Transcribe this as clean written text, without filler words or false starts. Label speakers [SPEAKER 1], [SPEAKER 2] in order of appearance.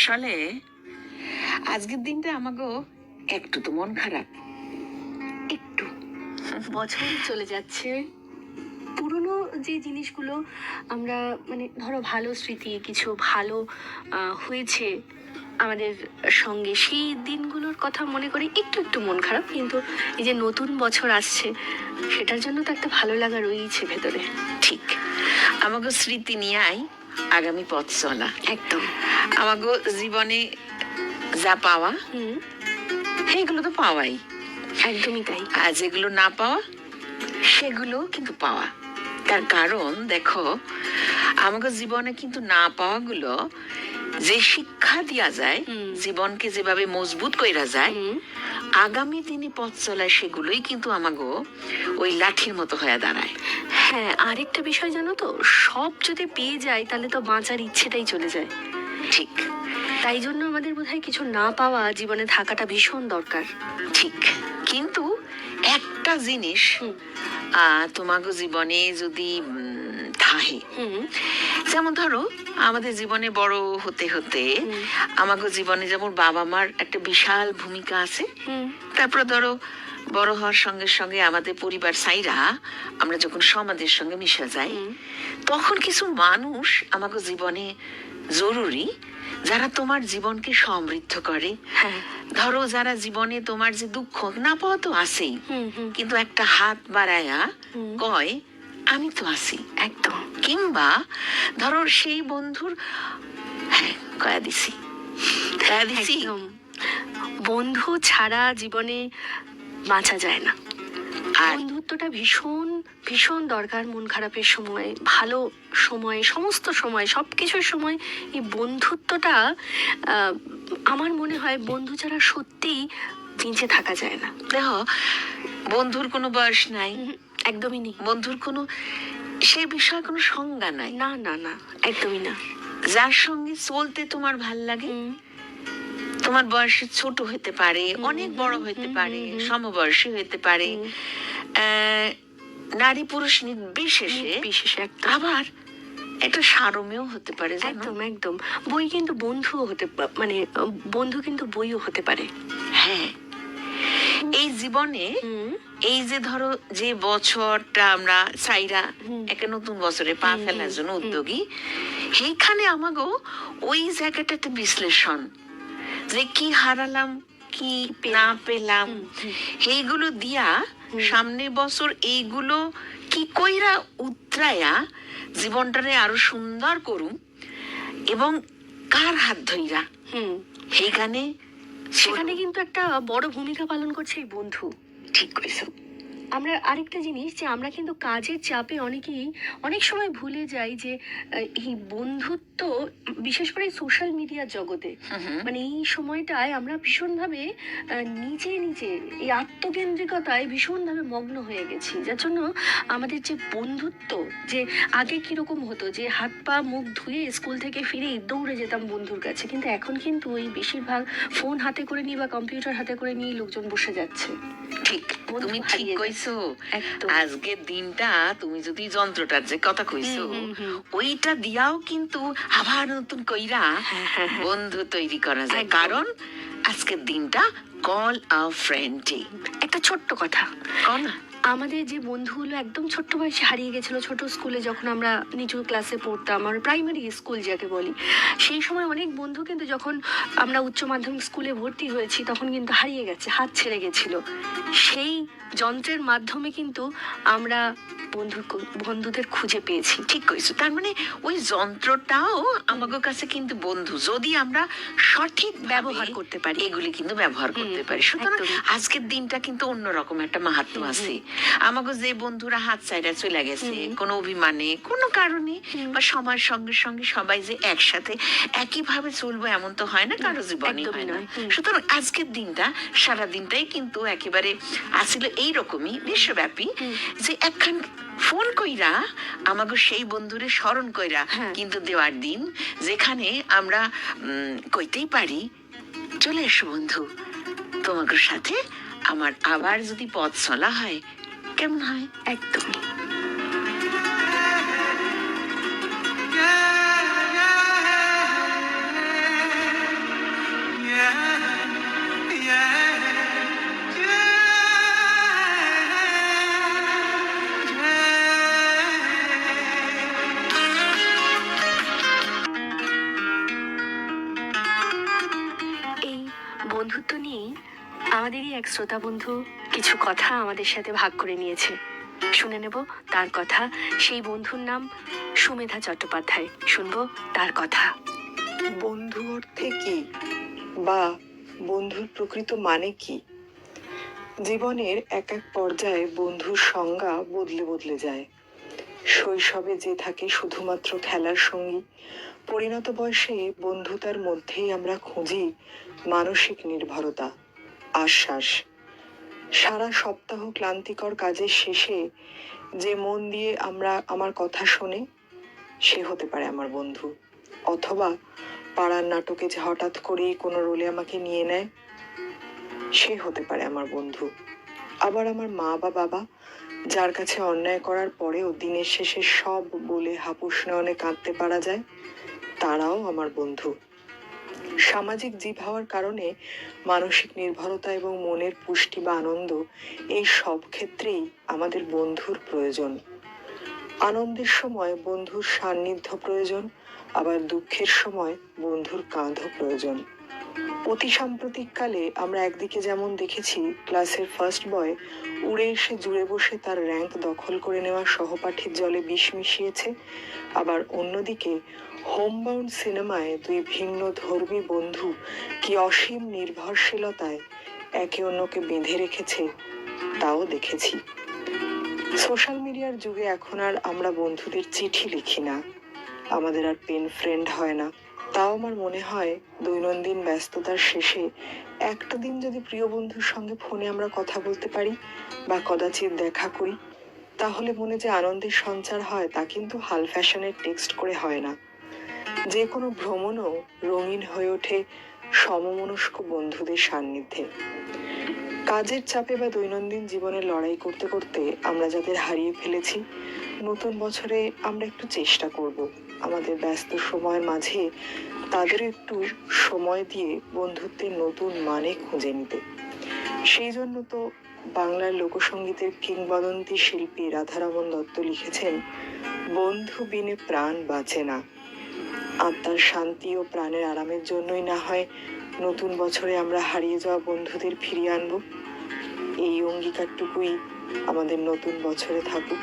[SPEAKER 1] আসলে আজকের দিনটা আমাকে একটু তো মন খারাপ।
[SPEAKER 2] একটু বছর চলে যাচ্ছে, পুরনো যে জিনিসগুলো আমরা মানে ধরো ভালো স্মৃতি কিছু ভালো হয়েছে আমাদের সঙ্গে, সেই দিনগুলোর কথা মনে করে একটু একটু মন খারাপ। কিন্তু এই যে নতুন বছর আসছে, সেটার জন্য তো একটা ভালো লাগা রয়েছে ভেতরে।
[SPEAKER 1] ঠিক, আমাকে স্মৃতি নিয়ে আগামী পথ চলা।
[SPEAKER 2] একদম
[SPEAKER 1] আমাকে জীবনে যা পাওয়া সেইগুলো তো পাওয়াই,
[SPEAKER 2] একদমই তাই।
[SPEAKER 1] আর যেগুলো না পাওয়া সেগুলো কিন্তু পাওয়া। তার কারণ দেখো, আমাকে জীবনে কিন্তু না পাওয়াগুলো যে শিক্ষা দেওয়া যায়, জীবনকে যেভাবে মজবুত কইরা যায়, আগামী দিনে পথ চলায় সেগুলোই কিন্তু আমাকে ওই লাঠির মতো হয়ে দাঁড়ায়।
[SPEAKER 2] হ্যাঁ, আরেকটা বিষয় জানো তো, সব যদি পেয়ে যায় তাহলে তো বাঁচার ইচ্ছেটাই চলে যায়।
[SPEAKER 1] ঠিক,
[SPEAKER 2] তাই জন্য আমাদের বোধহয় কিছু না পাওয়া জীবনে থাকাটা ভীষণ দরকার।
[SPEAKER 1] ঠিক, কিন্তু একটা জিনিস তোমাকে জীবনে যদি থাহে, যেমন ধরো আমাদের জীবনে বড় হতে হতে আমাকে জীবনে যেমন বাবা মার একটা বিশাল ভূমিকা আছে। তারপর ধরো বড় হওয়ার সঙ্গে সঙ্গে আমাদের পরিবার সাইরা আমরা যখন সমাজের সঙ্গে মিশে যাই, তখন কিছু মানুষ আমাকে জীবনে জরুরি, যারা তোমার জীবনকে সমৃদ্ধ করে। ধরো যারা জীবনে তোমার যে দুঃখ না পাওয়া তো আছেই, কিন্তু একটা হাত বাড়ায়া কয় আমি তো আছি।
[SPEAKER 2] একদম।
[SPEAKER 1] কিংবা ধরো সেই বন্ধুর হ্যাঁ কয়া দিছি।
[SPEAKER 2] একদম, বন্ধু ছাড়া জীবনে বাঁচা যায় না। বন্ধুত্বটা ভীষণ ভীষণ দরকার। মন খারাপের সময়, ভালো সময়, সমস্ত সময়, সবকিছুর সময় এই বন্ধুত্বটা আমার মনে হয় বন্ধু ছাড়া সত্যিই বেঁচে থাকা যায় না।
[SPEAKER 1] দেখো, বন্ধুর কোনো বয়স নাই,
[SPEAKER 2] একদমই নেই।
[SPEAKER 1] বন্ধুর কোনো সে বিষয়ে কোনো সংজ্ঞা নাই।
[SPEAKER 2] না না না, একদমই না।
[SPEAKER 1] যার সঙ্গে চলতে তোমার ভাল লাগে, তোমার বয়সে ছোট হতে পারে, অনেক বড় হতে পারে, সমবয়সী হতে পারে, নারী পুরুষ নির্বিশেষে, আবার একটা সারমেয় হতে পারে।
[SPEAKER 2] একদম একদম, বই কিন্তু বন্ধুও হতে মানে বন্ধু কিন্তু বইও হতে পারে।
[SPEAKER 1] হ্যাঁ, এই জীবনে এই যে ধরো যে বছরটা আমরা চাইরা একটা নতুন বছরে পা ফেলার জন্য উদ্যোগী, সেইখানে আমাগো ওই জায়গাটা একটা বিশ্লেষণ, যে কি হারালাম, কি না পেলাম, এইগুলো দিয়া সামনের বছর এইগুলো কি কইরা উতরায়া জীবনটারে আরো সুন্দর করুম, এবং কার হাত ধইরা সেইখানে
[SPEAKER 2] সেখানে কিন্তু একটা বড় ভূমিকা পালন করছে এই বন্ধু।
[SPEAKER 1] ঠিক কইছো।
[SPEAKER 2] আমরা আরেকটা জিনিস, যে আমরা কিন্তু কাজের চাপে অনেকেই অনেক সময় ভুলে যাই যে এই বন্ধুত্ব, বিশেষ করে সোশ্যাল মিডিয়ার জগতে, মানে এই সময়টায় আমরা ভীষণভাবে নিজে নিজে এই আত্মকেন্দ্রিকতায় ভীষণভাবে মগ্ন হয়ে গেছি, যার জন্য আমাদের যে বন্ধুত্ব, যে আগে কিরকম হতো যে হাত পা মুখ ধুয়ে স্কুল থেকে ফিরেই দৌড়ে যেতাম বন্ধুর কাছে, কিন্তু এখন কিন্তু ওই বেশিরভাগ ফোন হাতে করে নিয়ে বা কম্পিউটার হাতে করে নিয়ে লোকজন বসে যাচ্ছে।
[SPEAKER 1] ঠিক, তুমি ঠিক কইছো। আজকের দিনটা তুমি যদি যন্ত্রটার যে কথা কইছো, ওইটা দিয়াও কিন্তু আবার নতুন কইরা বন্ধু তৈরি করা যায়। কারণ আজকের দিনটা কল আ ফ্রেন্ড ডে।
[SPEAKER 2] একটা ছোট্ট কথা,
[SPEAKER 1] না
[SPEAKER 2] আমাদের যে বন্ধুগুলো একদম ছোট্ট বয়সে হারিয়ে গেছিল, ছোট স্কুলে যখন আমরা নিচু ক্লাসে পড়তাম, আর প্রাইমারি স্কুল যাকে বলি, সেই সময় অনেক বন্ধু কিন্তু যখন আমরা উচ্চ মাধ্যমিক স্কুলে ভর্তি হয়েছি তখন কিন্তু হারিয়ে গেছে, হাত ছেড়ে গেছিল। সেই যন্ত্রের মাধ্যমে কিন্তু আমরা বন্ধুদের খুঁজে পেয়েছি।
[SPEAKER 1] ঠিক কইছো। তার মানে ওই যন্ত্রটাও আমাদের কাছে কিন্তু বন্ধু, যদি আমরা সঠিক
[SPEAKER 2] ব্যবহার করতে পারি,
[SPEAKER 1] এগুলি কিন্তু ব্যবহার করতে পারি। সুতরাং আজকের দিনটা কিন্তু অন্যরকম একটা মাহাত্ম্য আছে। আমাকে যে বন্ধুরা হাত ছাইড়া চলে গেছে কোনো অভিমানে, কোনো কারণে, বা সময়ের সঙ্গে সঙ্গে সবাই যে একসাথে একইভাবে চলবো এমন তো হয় না, কারো জীবনে হয় না। সুতরাং আজকের দিনটা সারা দিনটাই কিন্তু একেবারে আসছিল এইরকমই বিশ্বব্যাপী, যে একখান ফোন কইরা আমাকে সেই বন্ধুরে স্মরণ কইরা কিন্তু দেওয়ার দিন, যেখানে আমরা কইতেই পারি চলে এসো বন্ধু, তোমাদের সাথে আমার আবার যদি পথ চলা হয় কেমন হয়।
[SPEAKER 2] একদম। এক শ্রোতা বন্ধু কিছু কথা আমাদের সাথে ভাগ করে নিয়েছে, শুনে নেব তার কথা। সেই বন্ধুর নাম সুমেধা চট্টোপাধ্যায়। শুনবো তার কথা।
[SPEAKER 3] বন্ধু অর্থে কি, বা বন্ধুর প্রকৃত মানে কি? জীবনের এক এক পর্যায়ে বন্ধুর সংজ্ঞা বদলে বদলে যায়। শৈশবে যে থাকে শুধুমাত্র খেলার সঙ্গী, পরিণত বয়সে বন্ধুতার মধ্যেই আমরা খুঁজি মানসিক নির্ভরতা, আশ্বাস। সারা সপ্তাহ ক্লান্তিকর কাজের শেষে যে মন দিয়ে আমার কথা শোনে, সে হতে পারে আমার বন্ধু। অথবা পাড়ার নাটকে যে হঠাৎ করেই কোনো রোলে আমাকে নিয়ে নেয়, সে হতে পারে আমার বন্ধু। আবার আমার মা বা বাবা, যার কাছে অন্যায় করার পরেও দিনের শেষে সব বলে হাপুস নয়নে কাঁদতে পারা যায়, তারাও আমার বন্ধু। সামাজিক জীব হওয়ার কারণে মানসিক নির্ভরতা এবং মনের পুষ্টি বা আনন্দ, এই সব ক্ষেত্রেই আমাদের বন্ধুর প্রয়োজন। আনন্দের সময় বন্ধুর সান্নিধ্য প্রয়োজন, আবার দুঃখের সময় বন্ধুর কাঁধও প্রয়োজন। অতি সাম্প্রতিককালে আমরা একদিকে যেমন দেখেছি ক্লাসের ফার্স্ট বয় উড়ে এসে জুড়ে বসে তার র্যাঙ্ক দখল করে নেওয়া সহপাঠীর জলে বিষ মিশিয়েছে, আবার অন্যদিকে হোমবাউন্ড সিনেমায় দুই ভিন্ন ধর্মী বন্ধু কি অসীম নির্ভরশীলতায় একে অন্যকে বেঁধে রেখেছে, তাও দেখেছি। সোশ্যাল মিডিয়ার যুগে এখন আর আমরা বন্ধুদের চিঠি লিখি না, আমাদের আর পেন ফ্রেন্ড হয় না। তাও আমার মনে হয় দৈনন্দিন ব্যস্ততার শেষে একটা দিন যদি প্রিয় বন্ধুর সঙ্গে ফোনে আমরা কথা বলতে পারি বা কদাচিৎ দেখা করি, তাহলে মনে যে আনন্দের সঞ্চার হয় তা কিন্তু হাল ফ্যাশনের টেক্সট করে হয় না। যে কোনো ভ্রমণও রঙিন হয়ে ওঠে সমমনস্ক বন্ধুদের সান্নিধ্যে। কাজের চাপে বা দৈনন্দিন জীবনে লড়াই করতে করতে আমরা যাদের হারিয়ে ফেলেছি, নতুন বছরে আমরা একটু চেষ্টা করব আমাদের ব্যস্ত সময়ের মাঝে তাদের একটু সময় দিয়ে বন্ধুত্বের নতুন মানে খুঁজে নিতে। সেই জন্য তো বাংলার লোকসঙ্গীতের কিংবদন্তি শিল্পী রাধারমণ দত্ত লিখেছেন, বন্ধু বিনে প্রাণ বাঁচে না। আত্মার শান্তি ও প্রাণের আরামের জন্যই না হয় নতুন বছরে আমরা হারিয়ে যাওয়া বন্ধুদের ফিরিয়ে আনবো। এই অঙ্গীকারটুকুই আমাদের নতুন বছরে থাকুক।